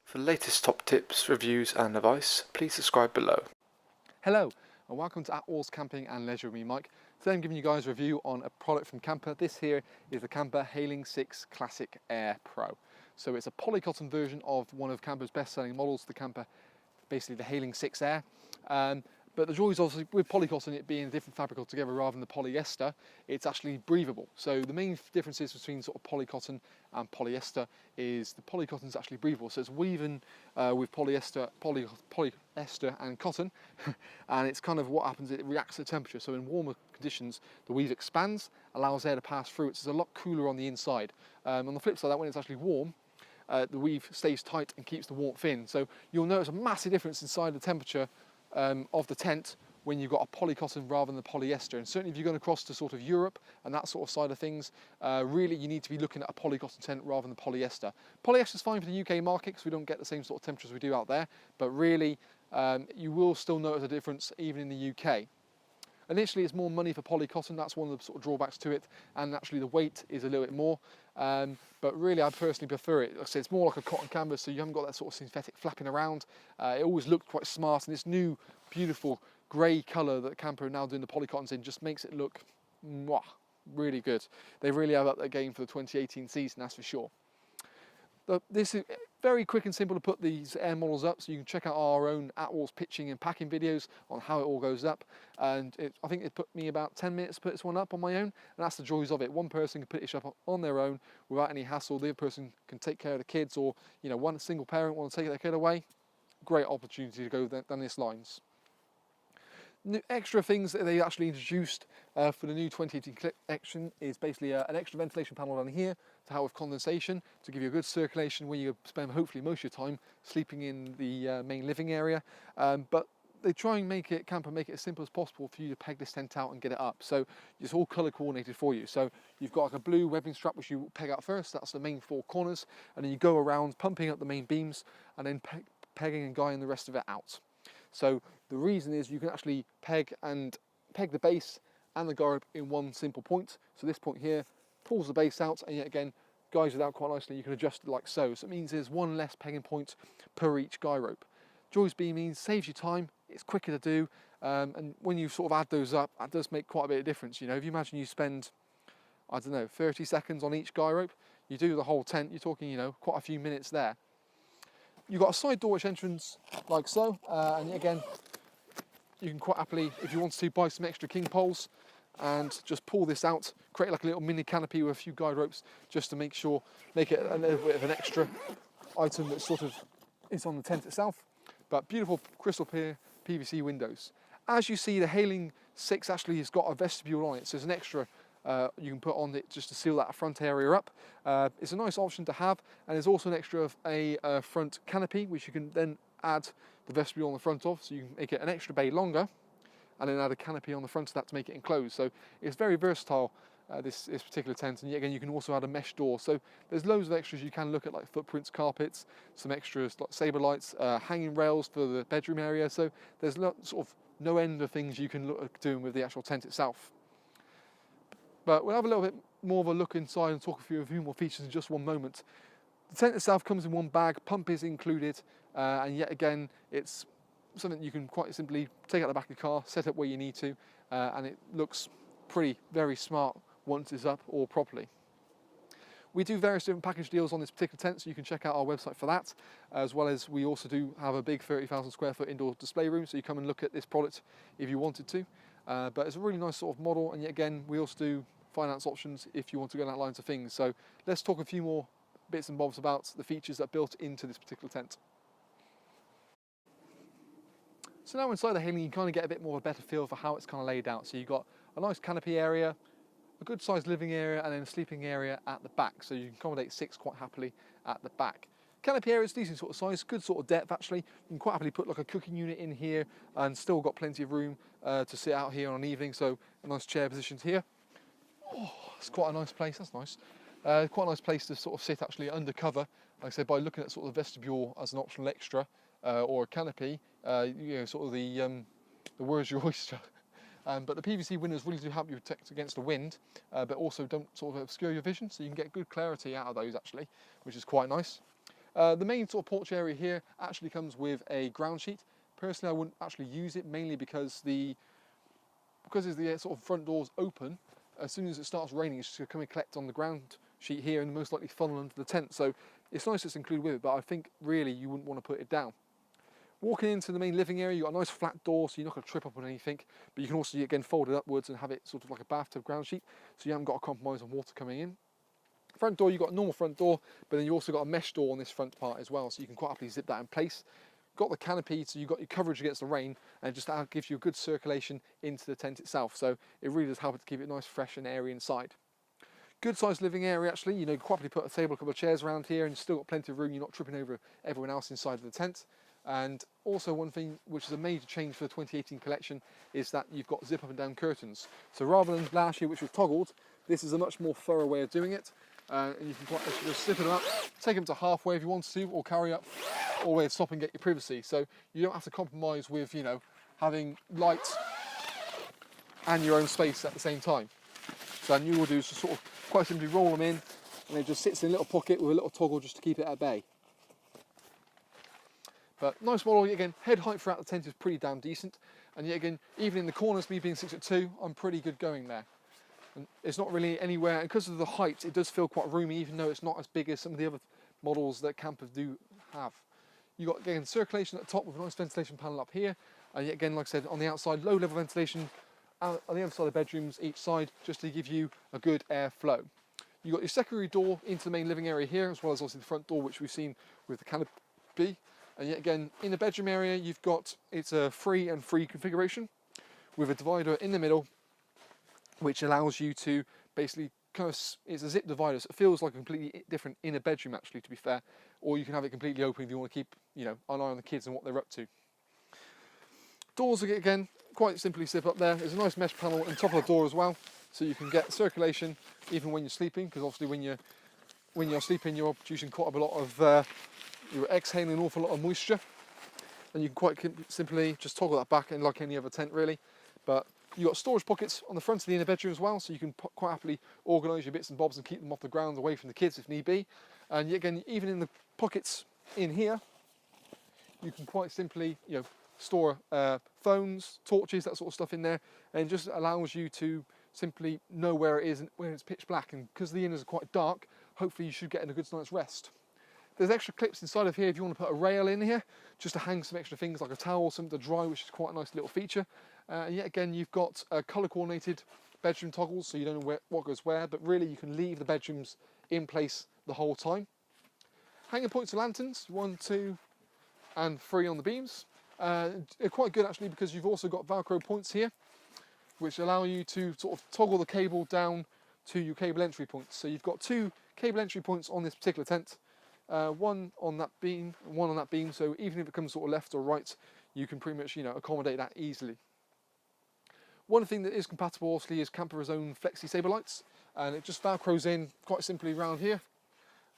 For the latest top tips, reviews and advice, please subscribe below. Hello and welcome to Attwoolls Camping and Leisure with me, Mike. Today I'm giving you guys a review on a product from Kampa. This here is the Kampa Hayling 6 Classic Air Pro. So it's a polycotton version of one of Kampa's best-selling models, the Kampa, basically the Hayling 6 Air. But the joy is obviously with polycotton, it being a different fabric altogether rather than the polyester, it's actually breathable. So the main differences between sort of polycotton and polyester is the polycotton is actually breathable. So it's weaving with polyester and cotton, and it's kind of what happens, it reacts to temperature. So in warmer conditions, the weave expands, allows air to pass through it, so it's a lot cooler on the inside. On the flip side, that when it's actually warm, the weave stays tight and keeps the warmth in. So you'll notice a massive difference inside the temperature of the tent when you've got a polycotton rather than the polyester. And certainly if you're going across to sort of Europe and that sort of side of things, really you need to be looking at a polycotton tent rather than the polyester. Polyester's fine for the UK market because we don't get the same sort of temperatures we do out there, but really you will still notice a difference even in the UK. Initially, it's more money for polycotton. That's one of the sort of drawbacks to it, and actually the weight is a little bit more. But really, I personally prefer it. Like I said, it's more like a cotton canvas, so you haven't got that sort of synthetic flapping around. It always looked quite smart, and this new, beautiful grey colour that Kampa are now doing the polycottons in just makes it look mwah, really good. They really have up their game for the 2018 season, that's for sure. This is very quick and simple to put these air models up, so you can check out our own Attwoolls pitching and packing videos on how it all goes up. And I think it put me about 10 minutes to put this one up on my own, and that's the joys of it. One person can put it up on their own without any hassle. The other person can take care of the kids, or one single parent want to take their kid away. Great opportunity to go down these lines. Extra things that they actually introduced for the new 2018 collection is basically an extra ventilation panel down here to help with condensation, to give you a good circulation when you spend hopefully most of your time sleeping in the main living area. But they try and Kampa make it as simple as possible for you to peg this tent out and get it up. So it's all colour coordinated for you. So you've got like a blue webbing strap which you peg out first, that's the main four corners, and then you go around pumping up the main beams and then pegging and guying the rest of it out. So the reason is you can actually peg the base and the guy rope in one simple point. So this point here pulls the base out, and yet again guys it out quite nicely. You can adjust it like so. So it means there's one less pegging point per each guy rope. Joy's B means saves you time, it's quicker to do, and when you sort of add those up, that does make quite a bit of difference. If you imagine you spend, I don't know, 30 seconds on each guy rope, you do the whole tent, you're talking, quite a few minutes there. You've got a side door entrance like so, and again, you can quite happily, if you want to, buy some extra king poles and just pull this out, create like a little mini canopy with a few guide ropes just to make it a little bit of an extra item that sort of is on the tent itself. But beautiful crystal clear PVC windows. As you see, the Hayling 6 actually has got a vestibule on it, so there's an extra you can put on it just to seal that front area up. It's a nice option to have, and there's also an extra of a front canopy which you can then add the vestibule on the front of, so you can make it an extra bay longer and then add a canopy on the front of that to make it enclosed. So it's very versatile, this particular tent, and yet again you can also add a mesh door. So there's loads of extras you can look at, like footprints, carpets, some extras like saber lights, hanging rails for the bedroom area. So there's sort of no end of things you can look at doing with the actual tent itself. But we'll have a little bit more of a look inside and talk a few more features in just one moment. The tent itself comes in one bag, pump is included, and yet again it's something you can quite simply take out the back of the car, set up where you need to, and it looks very smart once it's up or properly. We do various different package deals on this particular tent, so you can check out our website for that, as well as we also do have a big 30,000 square foot indoor display room, so you come and look at this product if you wanted to. But it's a really nice sort of model, and yet again we also do finance options if you want to go down that lines of things. So let's talk a few more bits and bobs about the features that are built into this particular tent. So now inside the Hayling you kind of get a bit more of a better feel for how it's kind of laid out. So you've got a nice canopy area, a good sized living area, and then a sleeping area at the back, so you can accommodate 6 quite happily at the back. Canopy area is decent sort of size, good sort of depth actually. You can quite happily put like a cooking unit in here and still got plenty of room to sit out here on an evening, so a nice chair positions here. Oh, it's quite a nice place, that's nice. Quite a nice place to sort of sit actually under cover, like I said, by looking at sort of the vestibule as an optional extra, or a canopy, sort of the word's your oyster. But the PVC windows really do help you protect against the wind, but also don't sort of obscure your vision, so you can get good clarity out of those actually, which is quite nice. The main sort of porch area here actually comes with a ground sheet. Personally, I wouldn't actually use it, mainly because the sort of front door's open. As soon as it starts raining, it's just going to come and collect on the ground sheet here and most likely funnel into the tent. So it's nice it's included with it, but I think really you wouldn't want to put it down. Walking into the main living area, you've got a nice flat door, so you're not going to trip up on anything, but you can also, again, fold it upwards and have it sort of like a bathtub ground sheet, so you haven't got to compromise on water coming in. Front door, you've got a normal front door, but then you also got a mesh door on this front part as well, so you can quite happily zip that in place. Got the canopy, so you've got your coverage against the rain, and it just gives you a good circulation into the tent itself, so it really does help it to keep it nice, fresh and airy inside. Good sized living area actually, you know, quite happily put a table, a couple of chairs around here, and you've still got plenty of room, you're not tripping over everyone else inside of the tent. And also one thing which is a major change for the 2018 collection is that you've got zip up and down curtains. So rather than last year which was toggled, this is a much more thorough way of doing it. And you can quite just zip them up, take them to halfway if you want to, or carry up all the way to stop and get your privacy. So you don't have to compromise with, you know, having light and your own space at the same time. So then you will do is just sort of quite simply roll them in, and it just sits in a little pocket with a little toggle just to keep it at bay. But nice model. Again, head height throughout the tent is pretty damn decent, and yet again, even in the corners, me being 6'2", I'm pretty good going there. And it's not really anywhere, and because of the height, it does feel quite roomy, even though it's not as big as some of the other models that Kampa do have. You've got, again, circulation at the top with a nice ventilation panel up here, and yet again, like I said, on the outside, low level ventilation on the other side of the bedrooms each side, just to give you a good air flow. You've got your secondary door into the main living area here, as well as obviously the front door, which we've seen with the canopy. And yet again, in the bedroom area, you've got, it's a free configuration with a divider in the middle, which allows you to basically it's a zip divider, so it feels like a completely different inner bedroom actually, to be fair, or you can have it completely open if you want to keep, you know, an eye on the kids and what they're up to. Doors, again, quite simply zip up there. There's a nice mesh panel on top of the door as well, so you can get circulation even when you're sleeping, because obviously when you're sleeping, you're producing quite a lot of you're exhaling an awful lot of moisture, and you can quite simply just toggle that back in like any other tent really. But you've got storage pockets on the front of the inner bedroom as well, so you can quite happily organise your bits and bobs and keep them off the ground away from the kids if need be. And again, even in the pockets in here, you can quite simply, you know, store phones, torches, that sort of stuff in there, and it just allows you to simply know where it is when it's pitch black. And because the inners are quite dark, hopefully you should get a good night's rest. There's extra clips inside of here if you want to put a rail in here, just to hang some extra things like a towel or something to dry, which is quite a nice little feature. And yet again, you've got colour coordinated bedroom toggles, so you don't know what goes where, but really you can leave the bedrooms in place the whole time. Hanger points of lanterns, 1, 2 and 3 on the beams. They're quite good actually, because you've also got Velcro points here, which allow you to sort of toggle the cable down to your cable entry points. So you've got 2 cable entry points on this particular tent. One on that beam, one on that beam, so even if it comes sort of left or right, you can pretty much, you know, accommodate that easily. One thing that is compatible obviously is Kampa's own Flexi Saber lights, and it just velcros in quite simply around here,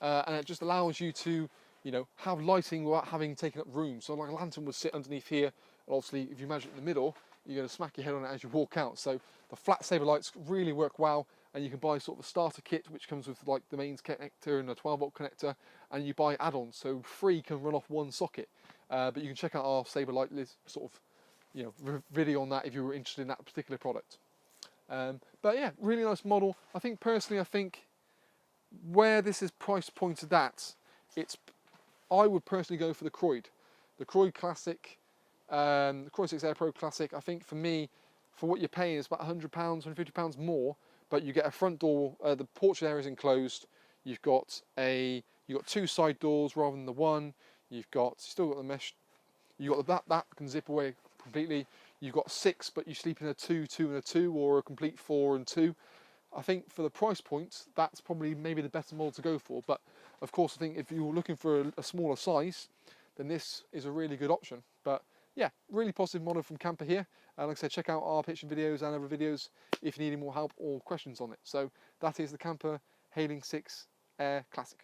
and it just allows you to, you know, have lighting without having taken up room. So like a lantern would sit underneath here, and obviously if you measure it in the middle, you're going to smack your head on it as you walk out. So the flat Saber lights really work well, and you can buy sort of a starter kit which comes with like the mains connector and a 12-volt connector, and you buy add-ons, so 3 can run off 1 socket. But you can check out our Saber light list sort of, you know, video on that if you were interested in that particular product. But yeah, really nice model. I think personally, where this is price pointed at, I would personally go for the Croyd Classic, the Croyd 6 Air Pro Classic. I think for me, for what you're paying, it's about £100, £150 more, but you get a front door, the porch area is enclosed, you've got 2 side doors rather than the 1, you've still got the mesh, you've got that can zip away completely, you've got 6, but you sleep in a 2, 2 and a 2, or a complete 4 and 2. I think for the price point, that's probably maybe the better model to go for, but of course I think if you're looking for a smaller size, then this is a really good option. But yeah, really positive model from Kampa here. And like I said, check out our pitching videos and other videos if you need any more help or questions on it. So that is the Kampa Hayling 6 Air Classic.